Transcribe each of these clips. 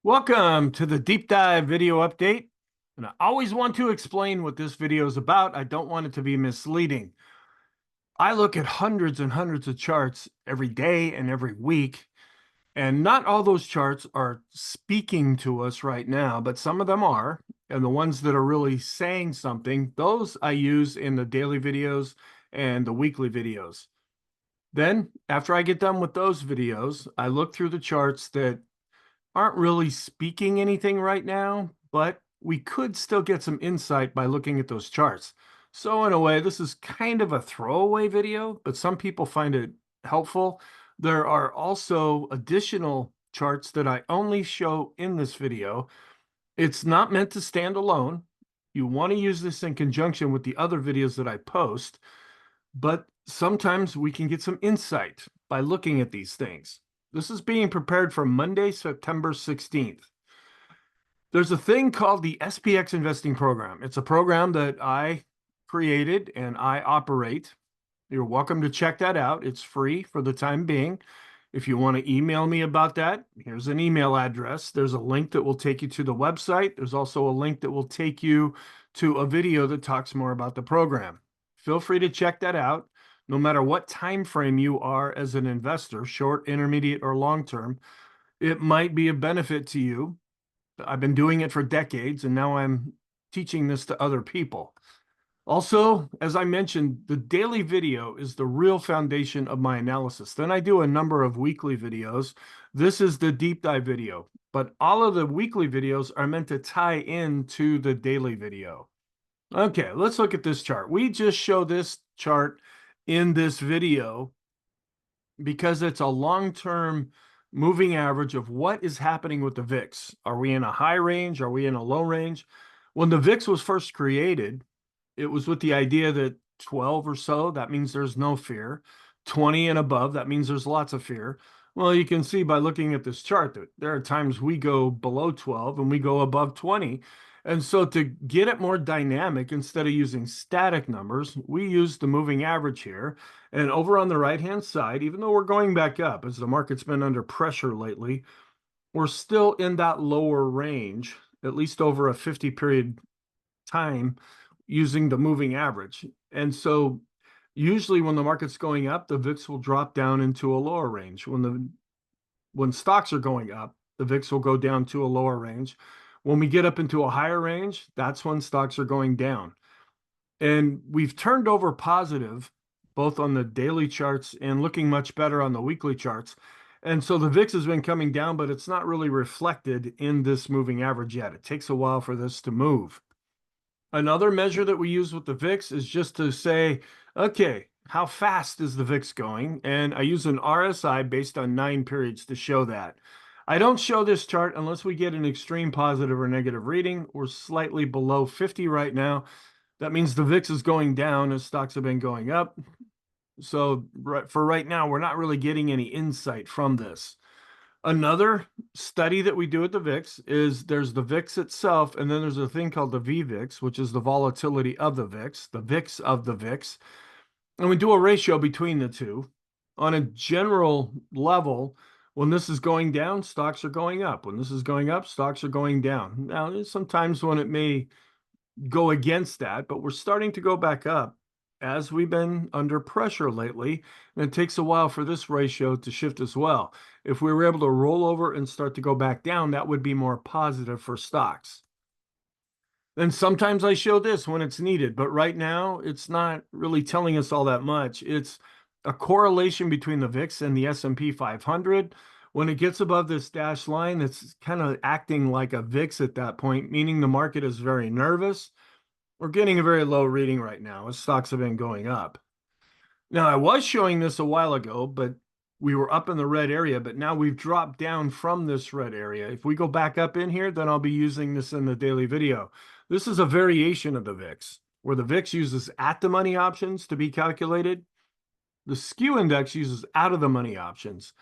Welcome to the deep dive video update. And I always want to explain what this video is about. I don't want it to be misleading. I look at hundreds and hundreds of charts every day and every week, and not all those charts are speaking to us right now, but some of them are. And the ones that are really saying something, those I use in the daily videos and the weekly videos. Then, after I get done with those videos, I look through the charts that aren't really speaking anything right now, but we could still get some insight by looking at those charts. So in a way, this is kind of a throwaway video, but some people find it helpful. There are also additional charts that I only show in this video. It's not meant to stand alone. You want to use this in conjunction with the other videos that I post, but sometimes we can get some insight by looking at these things. This is being prepared for Monday, September 16th. There's a thing called the SPX investing program. It's a program that I created and I operate. You're welcome to check that out. It's free for the time being. If you want to email me about that, here's an email address. There's a link that will take you to the website. There's also a link that will take you to a video that talks more about the program. Feel free to check that out. No matter what time frame you are as an investor, short, intermediate, or long term, it might be a benefit to you. I've been doing it for decades, and now I'm teaching this to other people. Also, as I mentioned, the daily video is the real foundation of my analysis. Then I do a number of weekly videos. This is the deep dive video, but all of the weekly videos are meant to tie into the daily video. Okay, let's look at this chart. We just show this chart in this video because it's a long-term moving average of what is happening with the VIX. Are we in a high range? Are we in a low range? When the VIX was first created, it was with the idea that 12 or so, that means there's no fear. 20 and above, that means there's lots of fear. Well, you can see by looking at this chart that there are times we go below 12 and we go above 20. And so to get it more dynamic, instead of using static numbers, we use the moving average here. And over on the right-hand side, even though we're going back up as the market's been under pressure lately, we're still in that lower range, at least over a 50 period time using the moving average. And so usually when the market's going up, the VIX will drop down into a lower range. When stocks are going up, the VIX will go down to a lower range. When we get up into a higher range, that's when stocks are going down. And we've turned over positive, both on the daily charts and looking much better on the weekly charts. And so the VIX has been coming down, but it's not really reflected in this moving average yet. It takes a while for this to move. Another measure that we use with the VIX is just to say, okay, how fast is the VIX going? And I use an RSI based on 9 periods to show that. I don't show this chart unless we get an extreme positive or negative reading. We're slightly below 50 right now. That means the VIX is going down as stocks have been going up. So for right now, we're not really getting any insight from this. Another study that we do at the VIX is there's the VIX itself, and then there's a thing called the VVIX, which is the volatility of the VIX of the VIX. And we do a ratio between the two. On a general level, when this is going down, stocks are going up. When this is going up, stocks are going down. Now, there's sometimes when it may go against that, but we're starting to go back up as we've been under pressure lately, and it takes a while for this ratio to shift as well. If we were able to roll over and start to go back down, that would be more positive for stocks. Then sometimes I show this when it's needed, but right now it's not really telling us all that much. It's a correlation between the VIX and the S&P 500. When it gets above this dashed line, it's kind of acting like a VIX at that point, meaning the market is very nervous. We're getting a very low reading right now as stocks have been going up. Now, I was showing this a while ago, but we were up in the red area, but now we've dropped down from this red area. If we go back up in here, then I'll be using this in the daily video. This is a variation of the VIX, where the VIX uses at the money options to be calculated. The skew index uses out of the money options.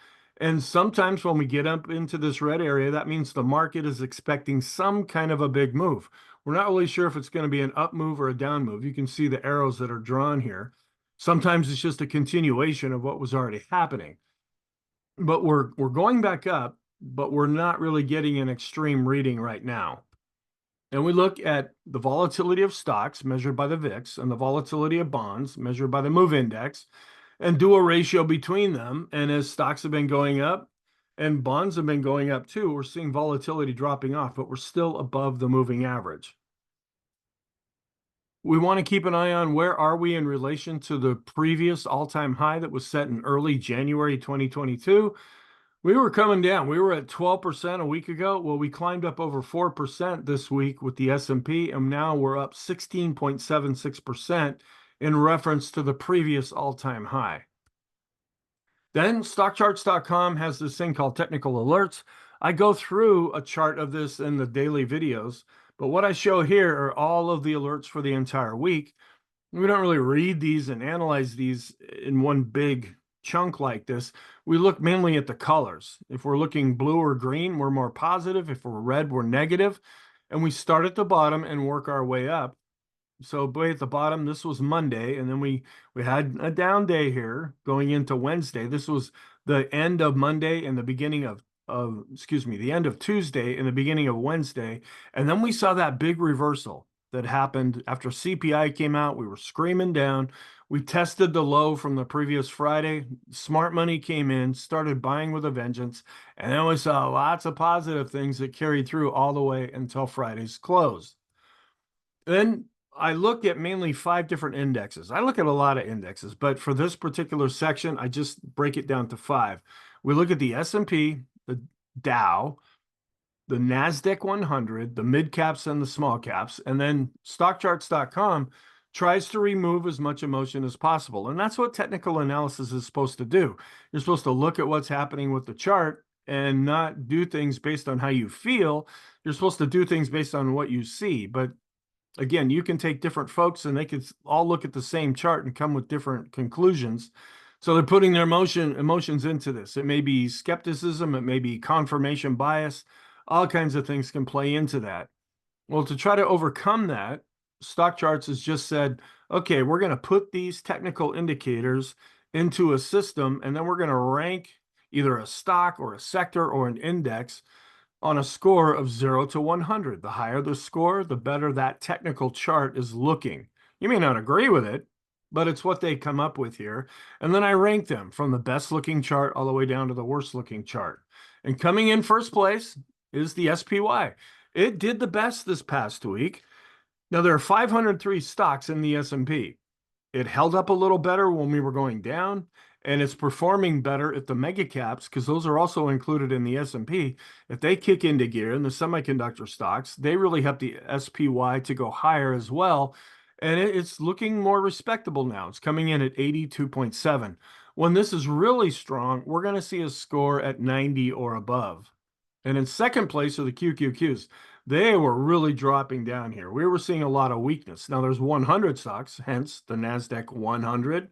And sometimes when we get up into this red area, that means the market is expecting some kind of a big move. We're not really sure if it's going to be an up move or a down move. You can see the arrows that are drawn here. Sometimes it's just a continuation of what was already happening. But we're going back up, but we're not really getting an extreme reading right now. And we look at the volatility of stocks measured by the VIX and the volatility of bonds measured by the MOVE index and do a ratio between them. And as stocks have been going up and bonds have been going up too, we're seeing volatility dropping off, but we're still above the moving average. We want to keep an eye on where are we in relation to the previous all-time high that was set in early January 2022. We were coming down. We were at 12% a week ago. Well, we climbed up over 4% this week with the S&P, and now we're up 16.76% in reference to the previous all-time high. Then stockcharts.com has this thing called technical alerts. I go through a chart of this in the daily videos, but what I show here are all of the alerts for the entire week. We don't really read these and analyze these in one big chunk like this. We look mainly at the colors. If we're looking blue or green, we're more positive. If we're red, we're negative. And we start at the bottom and work our way up. So way at the bottom, this was Monday, and then we had a down day here going into Wednesday. This was the end of Monday and the beginning of the end of Tuesday and the beginning of Wednesday. And then we saw that big reversal that happened after CPI came out. We were screaming down. We tested the low from the previous Friday. Smart money came in, started buying with a vengeance, and then we saw lots of positive things that carried through all the way until Friday's close. Then I look at mainly 5 different indexes. I look at a lot of indexes, but for this particular section, I just break it down to 5. We look at the S&P, the Dow, the NASDAQ 100, the mid caps and the small caps, and then stockcharts.com tries to remove as much emotion as possible. And that's what technical analysis is supposed to do. You're supposed to look at what's happening with the chart and not do things based on how you feel. You're supposed to do things based on what you see. But again, you can take different folks and they could all look at the same chart and come with different conclusions. So they're putting their emotions into this. It may be skepticism, it may be confirmation bias, all kinds of things can play into that. Well, to try to overcome that, Stock Charts has just said, okay, we're going to put these technical indicators into a system, and then we're going to rank either a stock or a sector or an index on a score of 0 to 100. The higher the score, the better that technical chart is looking. You may not agree with it, but it's what they come up with here. And then I rank them from the best looking chart all the way down to the worst looking chart. And coming in first place is the SPY. It did the best this past week. Now, there are 503 stocks in the S&P. It held up a little better when we were going down, and it's performing better at the mega caps because those are also included in the S&P. If they kick into gear in the semiconductor stocks, they really help the SPY to go higher as well. And it's looking more respectable now. It's coming in at 82.7. When this is really strong, we're going to see a score at 90 or above. And in second place are the QQQs. They were really dropping down here. We were seeing a lot of weakness. Now there's 100 stocks, hence the NASDAQ 100.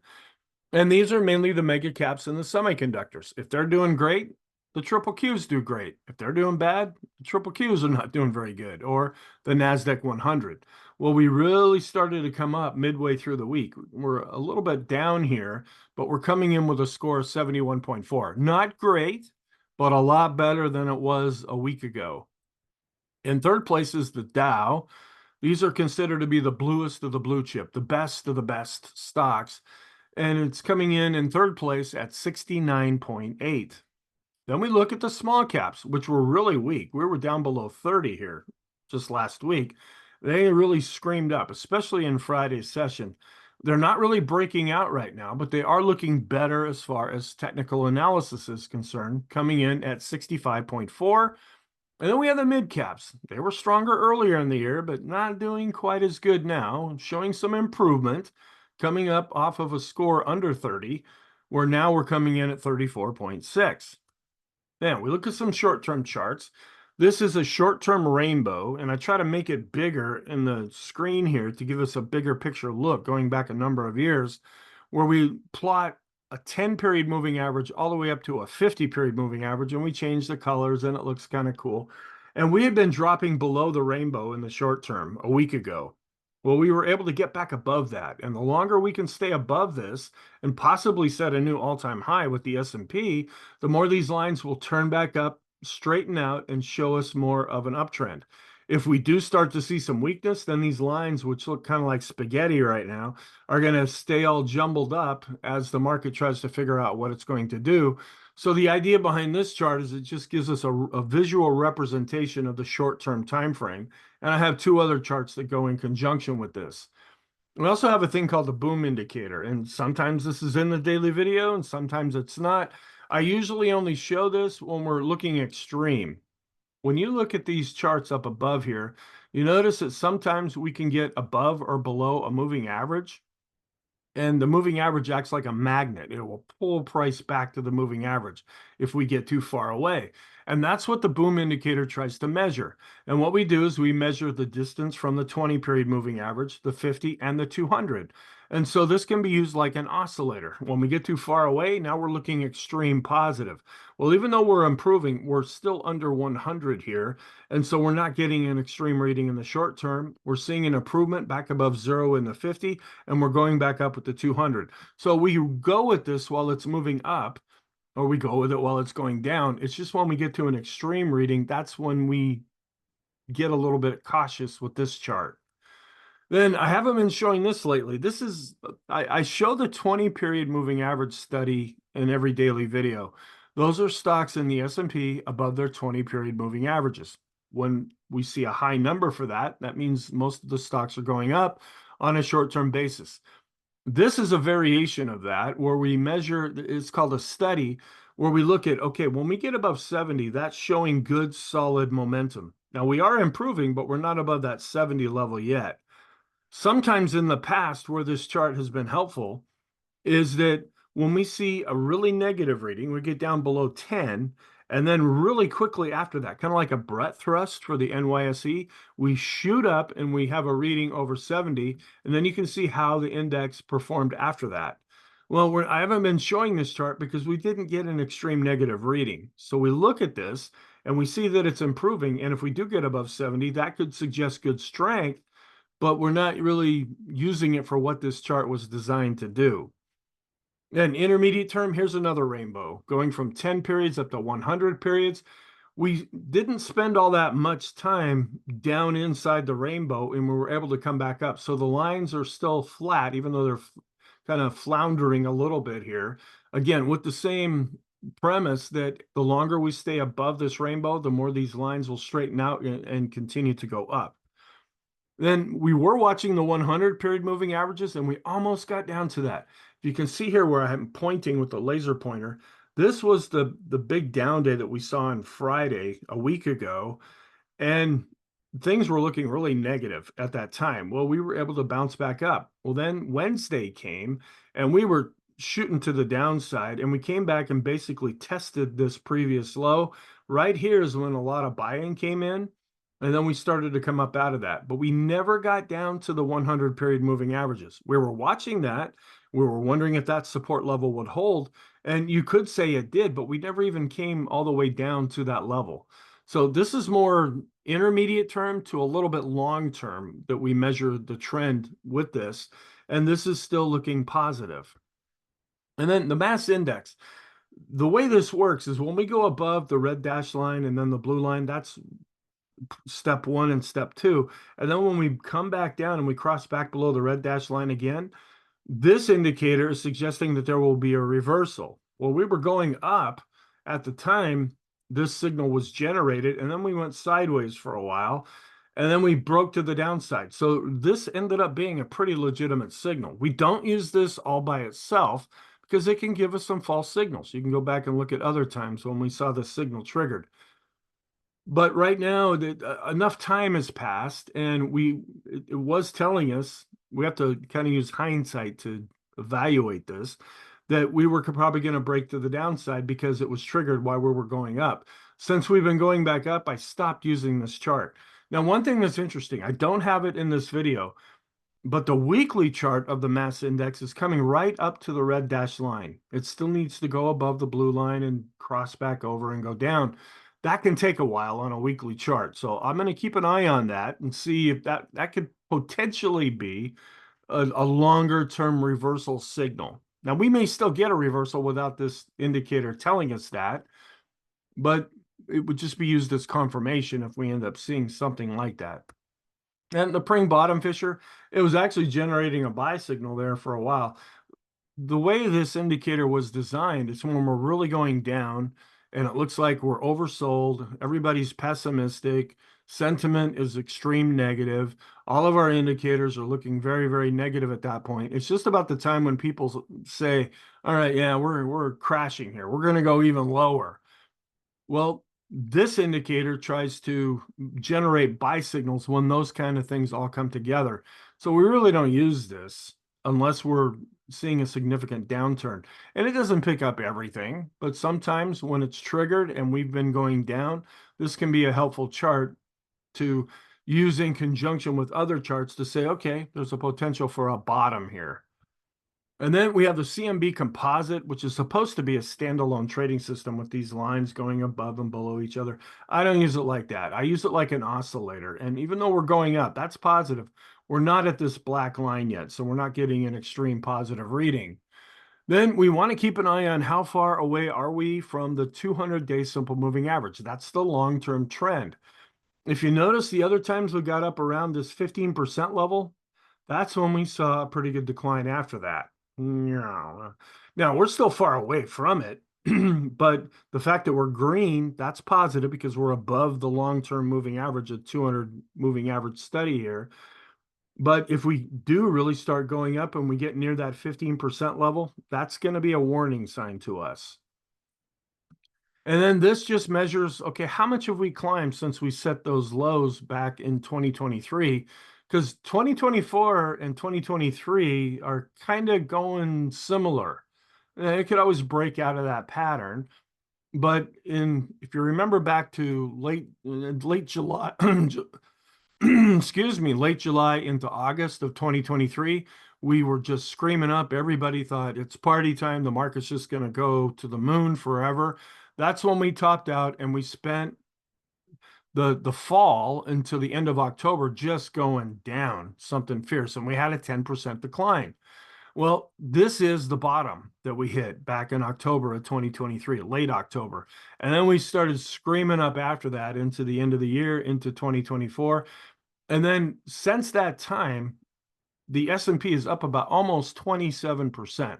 And these are mainly the mega caps and the semiconductors. If they're doing great, the triple Qs do great. If they're doing bad, the triple Qs are not doing very good, or the NASDAQ 100. Well, we really started to come up midway through the week. We're a little bit down here, but we're coming in with a score of 71.4. Not great, but a lot better than it was a week ago. In third place is the Dow. These are considered to be the bluest of the blue chip, the best of the best stocks. And it's coming in third place at 69.8. Then we look at the small caps, which were really weak. We were down below 30 here just last week. They really screamed up, especially in Friday's session. They're not really breaking out right now, but they are looking better as far as technical analysis is concerned, coming in at 65.4. And then we have the mid caps. They were stronger earlier in the year, but not doing quite as good now, showing some improvement, coming up off of a score under 30, where now we're coming in at 34.6. Now, we look at some short-term charts. This is a short-term rainbow, and I try to make it bigger in the screen here to give us a bigger picture look, going back a number of years, where we plot a 10-period moving average all the way up to a 50-period moving average, and we change the colors, and it looks kind of cool. And we had been dropping below the rainbow in the short term a week ago. Well, we were able to get back above that, and the longer we can stay above this and possibly set a new all-time high with the S&P, the more these lines will turn back up straighten out and show us more of an uptrend. If we do start to see some weakness, then these lines, which look kind of like spaghetti right now, are going to stay all jumbled up as the market tries to figure out what it's going to do. So the idea behind this chart is it just gives us a visual representation of the short-term time frame. And I have two other charts that go in conjunction with this. We also have a thing called the boom indicator, and sometimes this is in the daily video and sometimes it's not. I usually only show this when we're looking extreme. When you look at these charts up above here, you notice that sometimes we can get above or below a moving average. And the moving average acts like a magnet. It will pull price back to the moving average if we get too far away. And that's what the boom indicator tries to measure. And what we do is we measure the distance from the 20-period moving average, the 50, and the 200. And so this can be used like an oscillator. When we get too far away, now we're looking extreme positive. Well, even though we're improving, we're still under 100 here. And so we're not getting an extreme reading in the short term. We're seeing an improvement back above 0 in the 50, and we're going back up with the 200. So we go with this while it's moving up, or we go with it while it's going down. It's just when we get to an extreme reading, that's when we get a little bit cautious with this chart. Then I haven't been showing this lately. This is, I show the 20-period moving average study in every daily video. Those are stocks in the S&P above their 20-period moving averages. When we see a high number for that, that means most of the stocks are going up on a short-term basis. This is a variation of that where we measure, it's called a study, where we look at, okay, when we get above 70, that's showing good, solid momentum. Now we are improving, but we're not above that 70 level yet. Sometimes in the past where this chart has been helpful is that when we see a really negative reading, we get down below 10, and then really quickly after that, kind of like a breadth thrust for the NYSE, we shoot up and we have a reading over 70, and then you can see how the index performed after that. Well, I haven't been showing this chart because we didn't get an extreme negative reading. So we look at this and we see that it's improving, and if we do get above 70, that could suggest good strength, but we're not really using it for what this chart was designed to do. And intermediate term, here's another rainbow, going from 10 periods up to 100 periods. We didn't spend all that much time down inside the rainbow, and we were able to come back up. So the lines are still flat, even though they're kind of floundering a little bit here. Again, with the same premise that the longer we stay above this rainbow, the more these lines will straighten out and continue to go up. Then we were watching the 100-period moving averages, and we almost got down to that. You can see here where I'm pointing with the laser pointer. This was the big down day that we saw on Friday a week ago, and things were looking really negative at that time. Well, we were able to bounce back up. Well, then Wednesday came, and we were shooting to the downside, and we came back and basically tested this previous low. Right here is when a lot of buying came in. And then we started to come up out of that, but we never got down to the 100-period moving averages. We were watching that. We were wondering if that support level would hold. And you could say it did, but we never even came all the way down to that level. So this is more intermediate term to a little bit long term that we measure the trend with this. And this is still looking positive. And then the mass index. The way this works is when we go above the red dashed line and then the blue line, that's step 1 and step 2. And then when we come back down and we cross back below the red dashed line again, this indicator is suggesting that there will be a reversal. Well, we were going up at the time this signal was generated, and then we went sideways for a while, and then we broke to the downside. So this ended up being a pretty legitimate signal. We don't use this all by itself because it can give us some false signals. You can go back and look at other times when we saw the signal triggered. But right now, enough time has passed, and it was telling us, we have to kind of use hindsight to evaluate this, that we were probably going to break to the downside because it was triggered while we were going up. Since we've been going back up, I stopped using this chart. Now, one thing that's interesting, I don't have it in this video, but the weekly chart of the mass index is coming right up to the red dashed line. It still needs to go above the blue line and cross back over and go down. That can take a while on a weekly chart. So I'm going to keep an eye on that and see if that could potentially be a longer term reversal signal. Now, we may still get a reversal without this indicator telling us that, but it would just be used as confirmation if we end up seeing something like that. And the Pring bottom fisher, it was actually generating a buy signal there for a while. The way this indicator was designed is when we're really going down and it looks like we're oversold, everybody's pessimistic, sentiment is extreme negative. All of our indicators are looking very, very negative at that point. It's just about the time when people say, all right, yeah, we're crashing here. We're going to go even lower. Well, this indicator tries to generate buy signals when those kind of things all come together. So we really don't use this unless we're seeing a significant downturn. And it doesn't pick up everything, but sometimes when it's triggered and we've been going down, this can be a helpful chart to use in conjunction with other charts to say, okay, there's a potential for a bottom here. And then we have the CMB composite, which is supposed to be a standalone trading system with these lines going above and below each other. I don't use it like that. I use it like an oscillator. And even though we're going up, that's positive. We're not at this black line yet, so we're not getting an extreme positive reading. Then we want to keep an eye on how far away are we from the 200-day simple moving average. That's the long-term trend. If you notice, the other times we got up around this 15% level, that's when we saw a pretty good decline after that. Now, we're still far away from it, but the fact that we're green, that's positive because we're above the long-term moving average of 200 moving average study here. But if we do really start going up and we get near that 15% level, that's going to be a warning sign to us. And then this just measures, okay, how much have we climbed since we set those lows back in 2023? Because 2024 and 2023 are kind of going similar. It could always break out of that pattern. But if you remember back to late July, excuse me, late July into August of 2023, we were just screaming up. Everybody thought it's party time. The market's just going to go to the moon forever. That's when we topped out and we spent the fall until the end of October just going down something fierce. And we had a 10% decline. Well, this is the bottom that we hit back in October of 2023, late October. And then we started screaming up after that into the end of the year, into 2024. And then since that time, the S&P is up about almost 27%.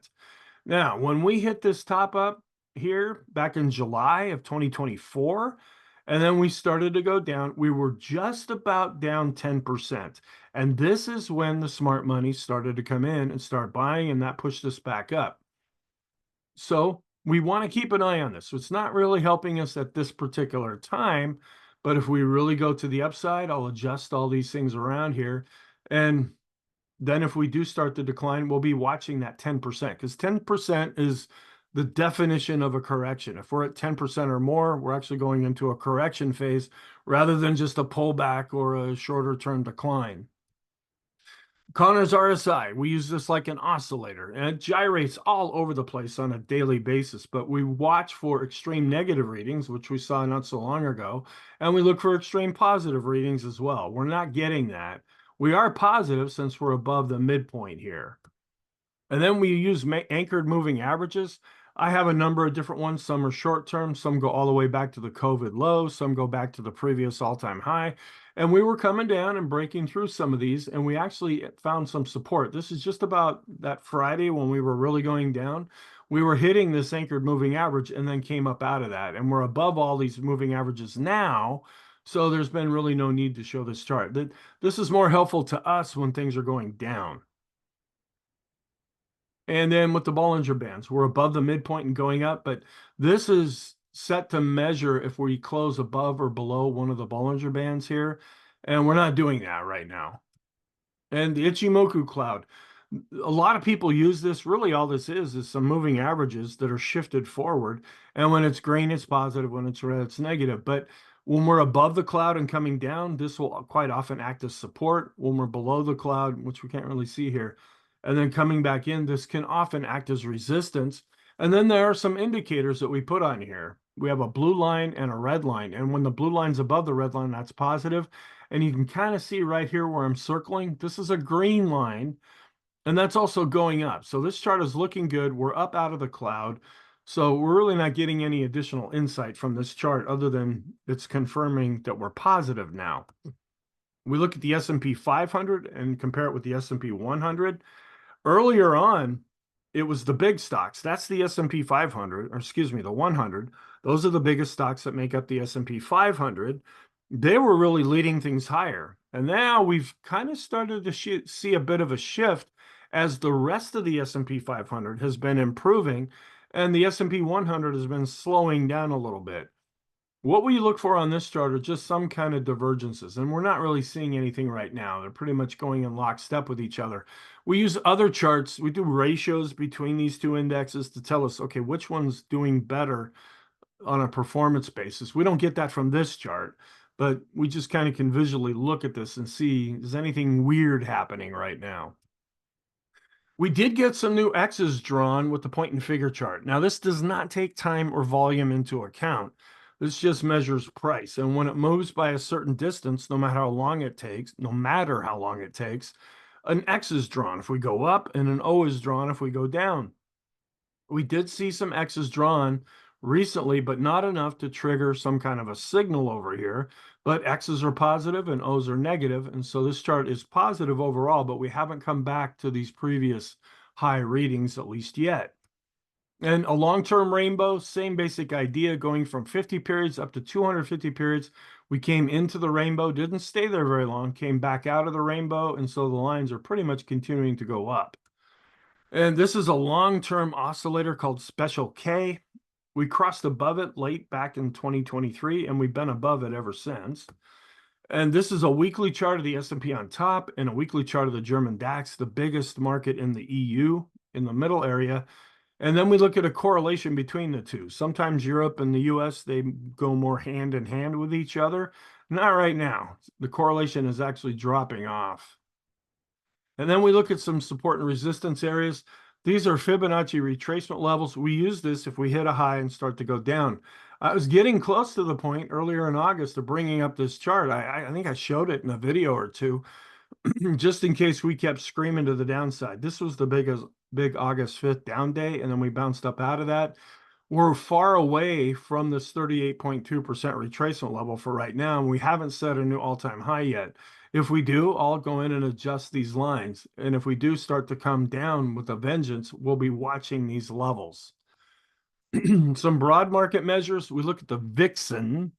Now, when we hit this top up here back in July of 2024, and then we started to go down, we were just about down 10%. And this is when the smart money started to come in and start buying, and that pushed us back up. So we want to keep an eye on this. So it's not really helping us at this particular time, but if we really go to the upside, I'll adjust all these things around here. And then if we do start to decline, we'll be watching that 10% because 10% is the definition of a correction. If we're at 10% or more, we're actually going into a correction phase rather than just a pullback or a shorter term decline. Connor's RSI, we use this like an oscillator, and it gyrates all over the place on a daily basis, but we watch for extreme negative readings, which we saw not so long ago, and we look for extreme positive readings as well. We're not getting that. We are positive since we're above the midpoint here. And then we use anchored moving averages. I have a number of different ones. Some are short term, some go all the way back to the COVID low, some go back to the previous all-time high. And we were coming down and breaking through some of these, and we actually found some support. This is just about that Friday when we were really going down. We were hitting this anchored moving average and then came up out of that. And we're above all these moving averages now. So there's been really no need to show this chart. This is more helpful to us when things are going down. And then with the Bollinger Bands, we're above the midpoint and going up, but this is set to measure if we close above or below one of the Bollinger Bands here. And we're not doing that right now. And the Ichimoku cloud, a lot of people use this. Really all this is some moving averages that are shifted forward. And when it's green, it's positive. When it's red, it's negative. But when we're above the cloud and coming down, this will quite often act as support. When we're below the cloud, which we can't really see here, and then coming back in, this can often act as resistance. And then there are some indicators that we put on here. We have a blue line and a red line. And when the blue line's above the red line, that's positive. And you can kind of see right here where I'm circling, this is a green line, and that's also going up. So this chart is looking good. We're up out of the cloud. So we're really not getting any additional insight from this chart other than it's confirming that we're positive now. We look at the S&P 500 and compare it with the S&P 100. Earlier on, it was the big stocks. That's the S&P 500, or excuse me, the 100. Those are the biggest stocks that make up the S&P 500. They were really leading things higher. And now we've kind of started to see a bit of a shift as the rest of the S&P 500 has been improving and the S&P 100 has been slowing down a little bit. What we look for on this chart are just some kind of divergences, and we're not really seeing anything right now. They're pretty much going in lockstep with each other. We use other charts. We do ratios between these two indexes to tell us, okay, which one's doing better on a performance basis. We don't get that from this chart, but we just kind of can visually look at this and see, is anything weird happening right now? We did get some new X's drawn with the point and figure chart. Now, this does not take time or volume into account. This just measures price. And when it moves by a certain distance, no matter how long it takes, an X is drawn if we go up and an O is drawn if we go down. We did see some X's drawn recently, but not enough to trigger some kind of a signal over here. But X's are positive and O's are negative, and so this chart is positive overall, but we haven't come back to these previous high readings, at least yet. And a long-term rainbow, same basic idea, going from 50 periods up to 250 periods. We came into the rainbow, didn't stay there very long, came back out of the rainbow, and so the lines are pretty much continuing to go up. And this is a long-term oscillator called Special K. We crossed above it late back in 2023, and we've been above it ever since. And this is a weekly chart of the S&P on top and a weekly chart of the German DAX, the biggest market in the EU, in the middle area. And then we look at a correlation between the two. Sometimes Europe and the US, they go more hand in hand with each other. Not right now. The correlation is actually dropping off. And then we look at some support and resistance areas. These are Fibonacci retracement levels. We use this if we hit a high and start to go down. I was getting close to the point earlier in August of bringing up this chart. I think I showed it in a video or two, just in case we kept screaming to the downside. This was the big August 5th down day, and then we bounced up out of that. We're far away from this 38.2% retracement level for right now, and we haven't set a new all-time high yet. If we do, I'll go in and adjust these lines. And if we do start to come down with a vengeance, we'll be watching these levels. Some broad market measures. We look at the Vixen,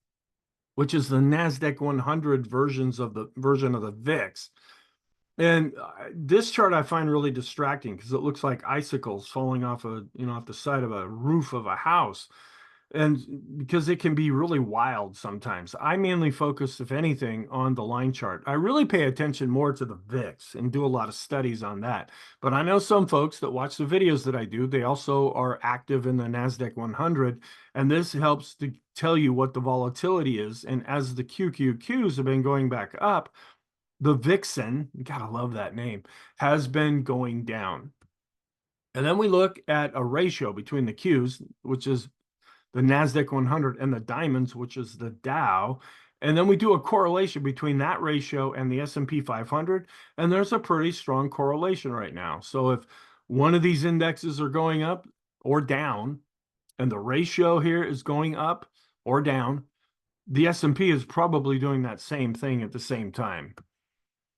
which is the NASDAQ 100 version of the VIX. And this chart I find really distracting because it looks like icicles falling off off the side of a roof of a house. And because it can be really wild sometimes. I mainly focus, if anything, on the line chart. I really pay attention more to the VIX and do a lot of studies on that. But I know some folks that watch the videos that I do, they also are active in the NASDAQ 100. And this helps to tell you what the volatility is. And as the QQQs have been going back up, the Vixen, you gotta love that name, has been going down. And then we look at a ratio between the Qs, which is the NASDAQ 100, and the diamonds, which is the Dow. And then we do a correlation between that ratio and the S&P 500. And there's a pretty strong correlation right now. So if one of these indexes are going up or down, and the ratio here is going up or down, the S&P is probably doing that same thing at the same time.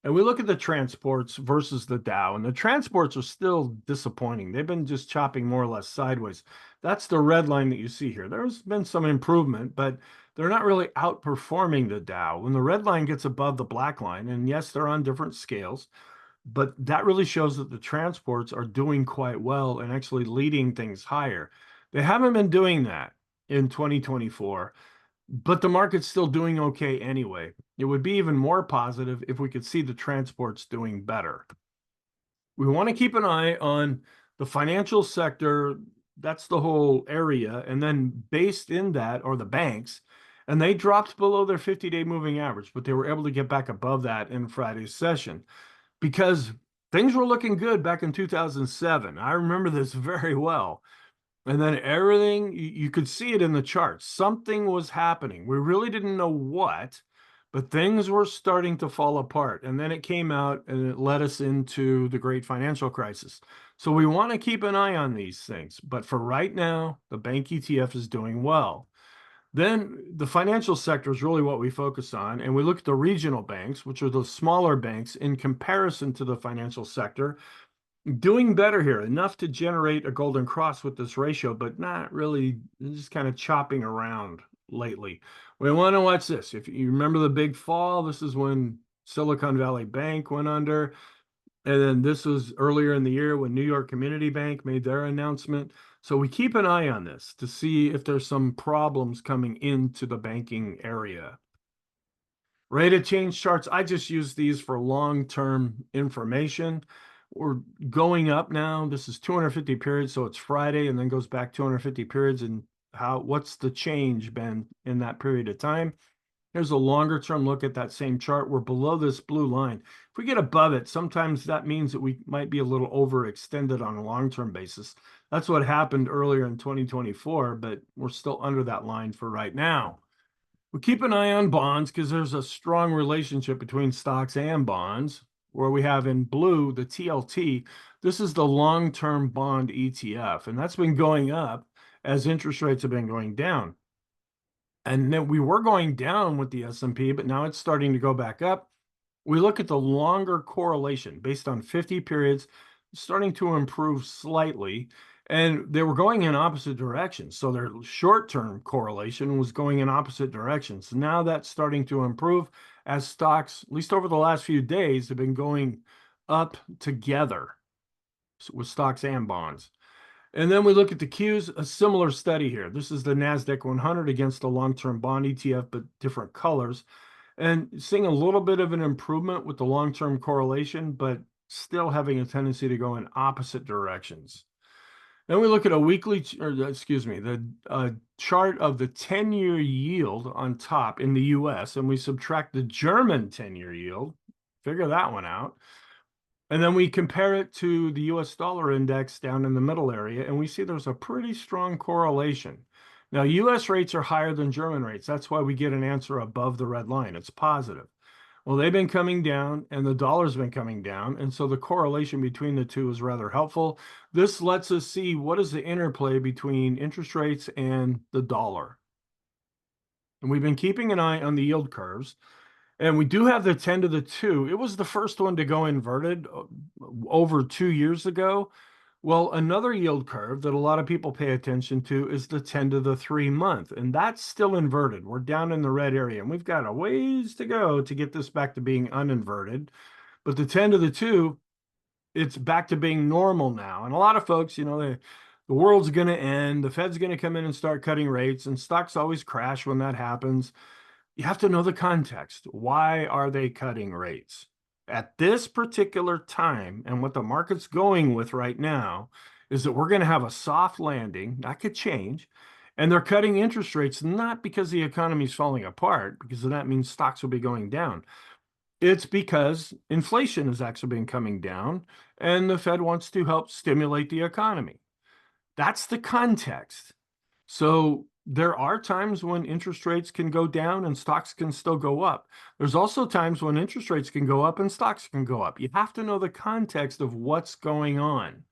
And we look at the transports versus the Dow, and the transports are still disappointing. They've been just chopping more or less sideways. That's the red line that you see here. There's been some improvement, but they're not really outperforming the Dow. When the red line gets above the black line, and yes, they're on different scales, but that really shows that the transports are doing quite well and actually leading things higher. They haven't been doing that in 2024. But the market's still doing okay anyway. It would be even more positive if we could see the transports doing better. We want to keep an eye on the financial sector. That's the whole area. And then based in that are the banks. And they dropped below their 50-day moving average, but they were able to get back above that in Friday's session because things were looking good back in 2007. I remember this very well. And then everything, you could see it in the charts. Something was happening. We really didn't know what, But things were starting to fall apart. And then it came out and it led us into the great financial crisis. So we want to keep an eye on these things. But for right now, the bank ETF is doing well. Then the financial sector is really what we focus on. And we look at the regional banks, which are the smaller banks in comparison to the financial sector, doing better here, enough to generate a golden cross with this ratio, but not really, just kind of chopping around lately. We want to watch this. If you remember the big fall, this is when Silicon Valley Bank went under. And then this was earlier in the year when New York Community Bank made their announcement. So we keep an eye on this to see if there's some problems coming into the banking area. Rate of change charts, I just use these for long-term information. We're going up now. This is 250 periods, so it's Friday and then goes back 250 periods, and what's the change been in that period of time? Here's a longer term look at that same chart. We're below this blue line. If we get above it, sometimes that means that we might be a little overextended on a long-term basis. That's what happened earlier in 2024, but we're still under that line for right now. We keep an eye on bonds because there's a strong relationship between stocks and bonds, where we have in blue the TLT. This is the long-term bond ETF, and that's been going up as interest rates have been going down. And then we were going down with the S&P, but now it's starting to go back up. We look at the longer correlation based on 50 periods, starting to improve slightly, and they were going in opposite directions. So their short-term correlation was going in opposite directions. Now that's starting to improve as stocks, at least over the last few days, have been going up together with stocks and bonds. And then we look at the Qs, a similar study here. This is the NASDAQ 100 against the long-term bond ETF, but different colors. And seeing a little bit of an improvement with the long-term correlation, but still having a tendency to go in opposite directions. Then we look at a weekly, or excuse me, the chart of the 10-year yield on top in the US, and we subtract the German 10-year yield, figure that one out. And then we compare it to the US dollar index down in the middle area, and we see there's a pretty strong correlation. Now, US rates are higher than German rates. That's why we get an answer above the red line. It's positive. Well, they've been coming down, and the dollar's been coming down, and so the correlation between the two is rather helpful. This lets us see what is the interplay between interest rates and the dollar. And we've been keeping an eye on the yield curves. And we do have the 10 to the 2. It was the first one to go inverted over 2 years ago. Well, another yield curve that a lot of people pay attention to is the 10 to the 3 month, and that's still inverted. We're down in the red area, and we've got a ways to go to get this back to being uninverted. But the 10 to the 2, it's back to being normal now. And a lot of folks, the world's going to end, the Fed's going to come in and start cutting rates, and stocks always crash when that happens. You have to know the context. Why are they cutting rates? At this particular time, and what the market's going with right now, is that we're going to have a soft landing. That could change. And they're cutting interest rates not because the economy is falling apart, because that means stocks will be going down. It's because inflation has actually been coming down, and the Fed wants to help stimulate the economy. That's the context. So there are times when interest rates can go down and stocks can still go up. There's also times when interest rates can go up and stocks can go up. You have to know the context of what's going on.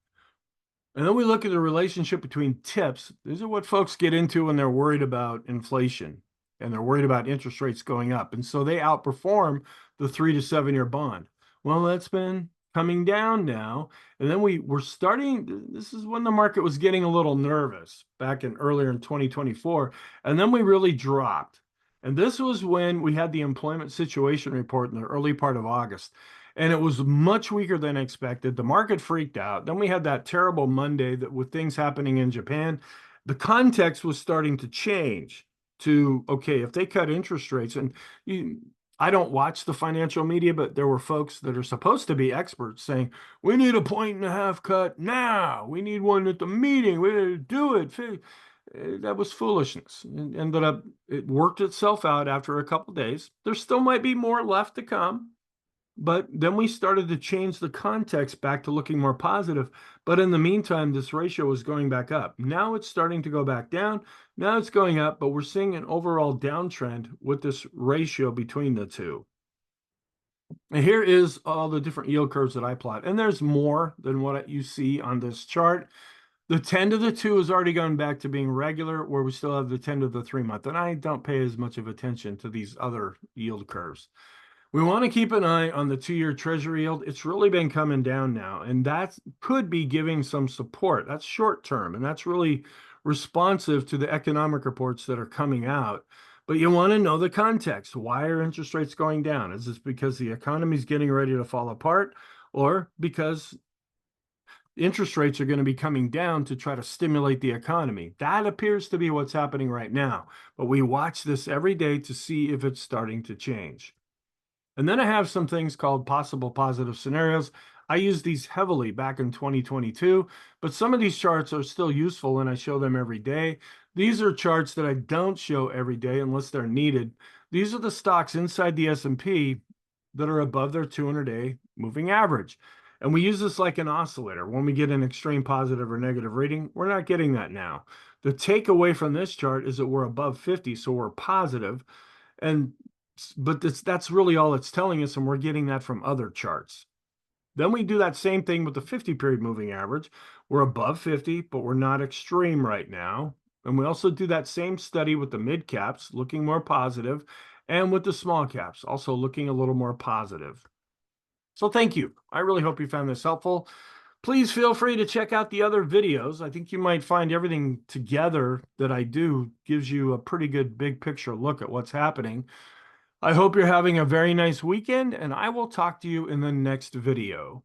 And then we look at the relationship between tips. These are what folks get into when they're worried about inflation and they're worried about interest rates going up. And so they outperform the 3 to 7 year bond. Well, that's been coming down now. And then we're starting, this is when the market was getting a little nervous back earlier in 2024. And then we really dropped. And this was when we had the employment situation report in the early part of August. And it was much weaker than expected. The market freaked out. Then we had that terrible Monday that with things happening in Japan, the context was starting to change to, okay, if they cut interest rates, and I don't watch the financial media, but there were folks that are supposed to be experts saying, we need a 1.5 cut now. We need one at the meeting. We need to do it. That was foolishness. It worked itself out after a couple of days. There still might be more left to come. But then we started to change the context back to looking more positive. But in the meantime, this ratio was going back up. Now it's starting to go back down. Now it's going up, but we're seeing an overall downtrend with this ratio between the two. And here is all the different yield curves that I plot. And there's more than what you see on this chart. The 10 to the 2 has already gone back to being regular, where we still have the 10 to the 3-month. And I don't pay as much of attention to these other yield curves. We want to keep an eye on the 2-year Treasury yield. It's really been coming down now, and that could be giving some support. That's short term, and that's really responsive to the economic reports that are coming out. But you want to know the context. Why are interest rates going down? Is this because the economy is getting ready to fall apart, or because interest rates are going to be coming down to try to stimulate the economy? That appears to be what's happening right now. But we watch this every day to see if it's starting to change. And then I have some things called possible positive scenarios. I used these heavily back in 2022, but some of these charts are still useful and I show them every day. These are charts that I don't show every day unless they're needed. These are the stocks inside the S&P that are above their 200-day moving average. And we use this like an oscillator. When we get an extreme positive or negative reading, we're not getting that now. The takeaway from this chart is that we're above 50, so we're positive. But that's really all it's telling us, and we're getting that from other charts. Then we do that same thing with the 50-period moving average. We're above 50, but we're not extreme right now. And we also do that same study with the mid caps, looking more positive, and with the small caps, also looking a little more positive. So thank you. I really hope you found this helpful. Please feel free to check out the other videos. I think you might find everything together that I do gives you a pretty good big picture look at what's happening. I hope you're having a very nice weekend, and I will talk to you in the next video.